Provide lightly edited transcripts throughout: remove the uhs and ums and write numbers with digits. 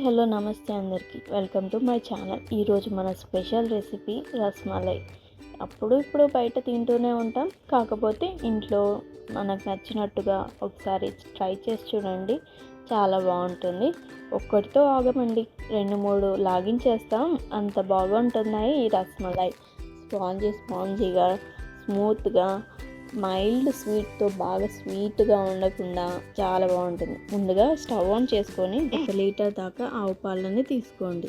Hello నమస్తే అందరికీ welcome to my channel. ఈరోజు మన స్పెషల్ రెసిపీ రస్మలై. ఇప్పుడు బయట తింటూనే ఉంటాం, కాకపోతే ఇంట్లో మనకు నచ్చినట్టుగా ఒకసారి ట్రై చేసి చూడండి, చాలా బాగుంటుంది. ఒక్కటితో ఆగమండి, 2-3 లాగించేస్తాం, అంత బాగుంటున్నాయి ఈ రస్మలై. స్పాంజీగా స్మూత్గా మైల్డ్ స్వీట్తో, బాగా స్వీట్గా ఉండకుండా చాలా బాగుంటుంది. ముందుగా స్టవ్ ఆన్ చేసుకొని 1 లీటర్ దాకా ఆవు పాలని తీసుకోండి.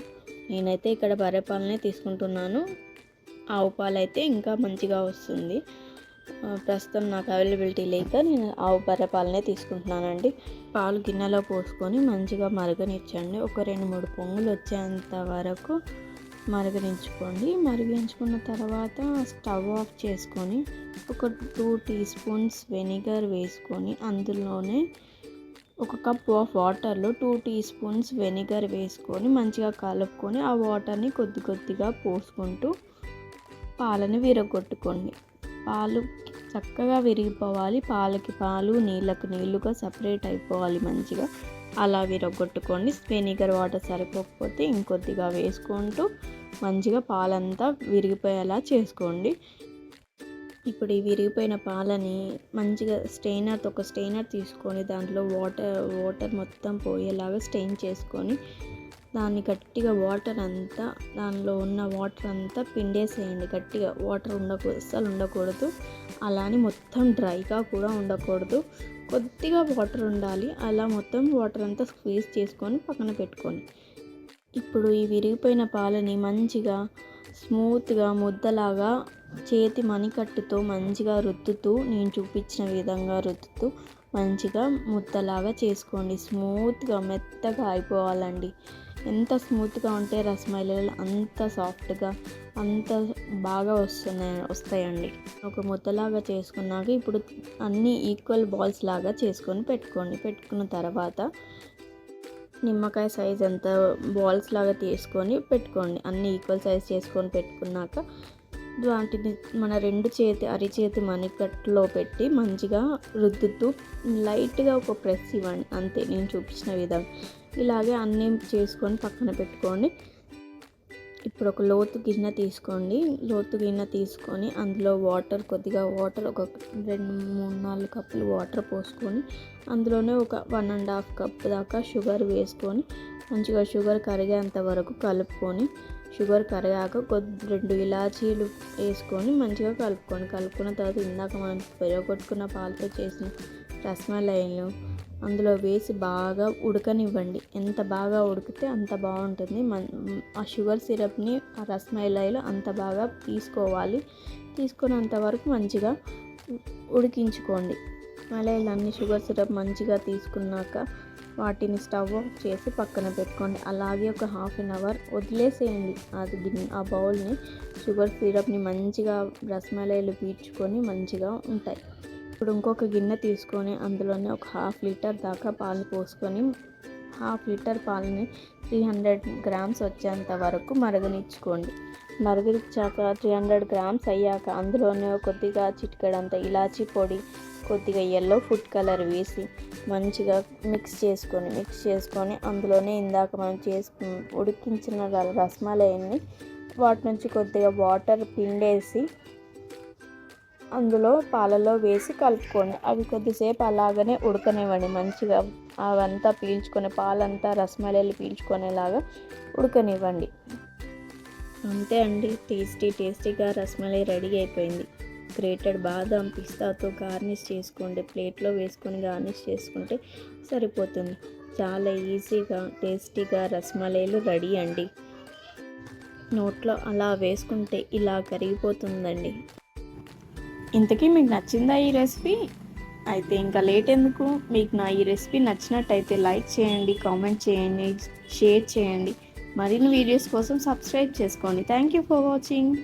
నేనైతే ఇక్కడ బర్రె పాలనే తీసుకుంటున్నాను. ఆవు పాలు అయితే ఇంకా మంచిగా వస్తుంది. ప్రస్తుతం నాకు అవైలబిలిటీ లేక నేను బర్రె పాలనే తీసుకుంటున్నానండి. పాలు గిన్నెలో పోసుకొని మంచిగా మరగనిచ్చండి. ఒక 2-3 పొంగులు వచ్చేంత వరకు మరిగించుకోండి. మరిగించుకున్న తర్వాత స్టవ్ ఆఫ్ చేసుకొని ఒక 2 టీ స్పూన్స్ వెనిగర్ వేసుకొని, అందులోనే 1 కప్ ఆఫ్ వాటర్లో 2 టీ స్పూన్స్ వెనిగర్ వేసుకొని మంచిగా కలుపుకొని ఆ వాటర్ని కొద్దిగా పోసుకుంటూ పాలని విరగొట్టుకోండి. పాలు చక్కగా విరిగిపోవాలి, పాలకి పాలు నీళ్ళకి నీళ్ళుగా సపరేట్ అయిపోవాలి. మంచిగా అలా విరగొట్టుకోండి. వెనిగర్ వాటర్ సరిపోకపోతే ఇంకొద్దిగా వేసుకుంటూ మంచిగా పాలంతా విరిగిపోయేలా చేసుకోండి. ఇప్పుడు ఈ విరిగిపోయిన పాలని మంచిగా ఒక స్టెయినర్ తీసుకొని దాంట్లో వాటర్ మొత్తం పోయేలాగా స్టెయిన్ చేసుకొని, దాన్ని గట్టిగా దానిలో ఉన్న వాటర్ అంతా పిండేసేయండి. గట్టిగా వాటర్ అస్సలు ఉండకూడదు. అలానే మొత్తం డ్రైగా కూడా ఉండకూడదు, కొద్దిగా వాటర్ ఉండాలి. అలా మొత్తం వాటర్ అంతా స్క్వీజ్ చేసుకొని పక్కన పెట్టుకోండి. ఇప్పుడు ఈ విరిగిపోయిన పాలని మంచిగా స్మూత్గా ముద్దలాగా చేతి మణికట్టుతో మంచిగా రుద్దుతూ, నేను చూపించిన విధంగా రుద్దుతూ మంచిగా ముద్దలాగా చేసుకోండి. స్మూత్గా మెత్తగా అయిపోవాలండి. ఎంత స్మూత్గా ఉంటే రస్మలైలు అంత సాఫ్ట్గా, అంత బాగా వస్తాయండి. ఒక ముద్దలాగా చేసుకున్నాక ఇప్పుడు అన్ని ఈక్వల్ బాల్స్ లాగా చేసుకొని పెట్టుకున్న తర్వాత నిమ్మకాయ సైజ్ అంత బాల్స్ లాగా తీసుకొని పెట్టుకోండి. అన్ని ఈక్వల్ సైజ్ చేసుకొని పెట్టుకున్నాక వాటిని మన అరిచేతి మణికట్టులో పెట్టి మంచిగా రుద్దుతూ లైట్గా ఒక ప్రెస్ ఇవ్వండి. అంతే, నేను చూపించిన విధంగా ఇలాగే అన్నీ చేసుకొని పక్కన పెట్టుకోండి. ఇప్పుడు ఒక లోతు గిన్నె తీసుకొని అందులో కొద్దిగా వాటర్ ఒక 2-3-4 కప్పులు వాటర్ పోసుకొని, అందులోనే ఒక 1.5 కప్ దాకా షుగర్ వేసుకొని మంచిగా షుగర్ కరిగేంత వరకు కలుపుకొని, షుగర్ కరిగాక 2 ఇలాచీలు వేసుకొని మంచిగా కలుపుకున్న తర్వాత ఇందాక మనం పెరగొట్టుకున్న పాలతో చేసిన రస్మలైలు అందులో వేసి బాగా ఉడకనివ్వండి. ఎంత బాగా ఉడికితే అంత బాగుంటుంది. ఆ షుగర్ సిరప్ని ఆ రస్మలైలో అంత బాగా తీసుకున్నంత వరకు మంచిగా ఉడికించుకోండి. మలైలు అన్ని షుగర్ సిరప్ మంచిగా తీసుకున్నాక వాటిని స్టవ్ ఆఫ్ చేసి పక్కన పెట్టుకోండి. అలాగే ఒక 1/2 అవర్ వదిలేసేయండి. ఆ బౌల్ని షుగర్ సిరప్ని మంచిగా రస్మలైలు పీల్చుకొని మంచిగా ఉంటాయి. ఇప్పుడు ఇంకొక గిన్నె తీసుకొని అందులోనే ఒక 1/2 లీటర్ దాకా పాలు పోసుకొని, 1/2 లీటర్ పాలని 300 గ్రామ్స్ వచ్చేంత వరకు మరగనిచ్చుకోండి. మరగనిచ్చాక 300 గ్రామ్స్ అయ్యాక అందులోనే కొద్దిగా చిటికెడంత ఇలాచీ పొడి, కొద్దిగా యెల్లో ఫుడ్ కలర్ వేసి మంచిగా మిక్స్ చేసుకొని అందులోనే ఇందాక మనం ఉడికించిన రస్మలైని వాటి నుంచి కొద్దిగా వాటర్ పిండేసి అందులో పాలలో వేసి కలుపుకోండి. అవి కొద్దిసేపు అలాగనే ఉడకనివ్వండి. మంచిగా అవంతా పీల్చుకొని, పాలంతా రస్మలైలు పీల్చుకునేలాగా ఉడకనివ్వండి. అంతే అండి, టేస్టీగా రస్మలై రెడీ అయిపోయింది. గ్రేటెడ్ బాదం, పిస్తాతో గార్నిష్ చేసుకోండి. ప్లేట్లో వేసుకొని గార్నిష్ చేసుకుంటే సరిపోతుంది. చాలా ఈజీగా టేస్టీగా రస్మలైలు రెడీ అండి. నోట్లో అలా వేసుకుంటే ఇలా కరిగిపోతుందండి. ఇంతకీ మీకు నచ్చిందా ఈ రెసిపీ? అయితే ఇంకా లేట్ ఎందుకు? మీకు నా ఈ రెసిపీ నచ్చినట్టయితే లైక్ చేయండి, కామెంట్ చేయండి, షేర్ చేయండి. మరిన్ని వీడియోస్ కోసం సబ్స్క్రైబ్ చేసుకోండి. Thank you for watching.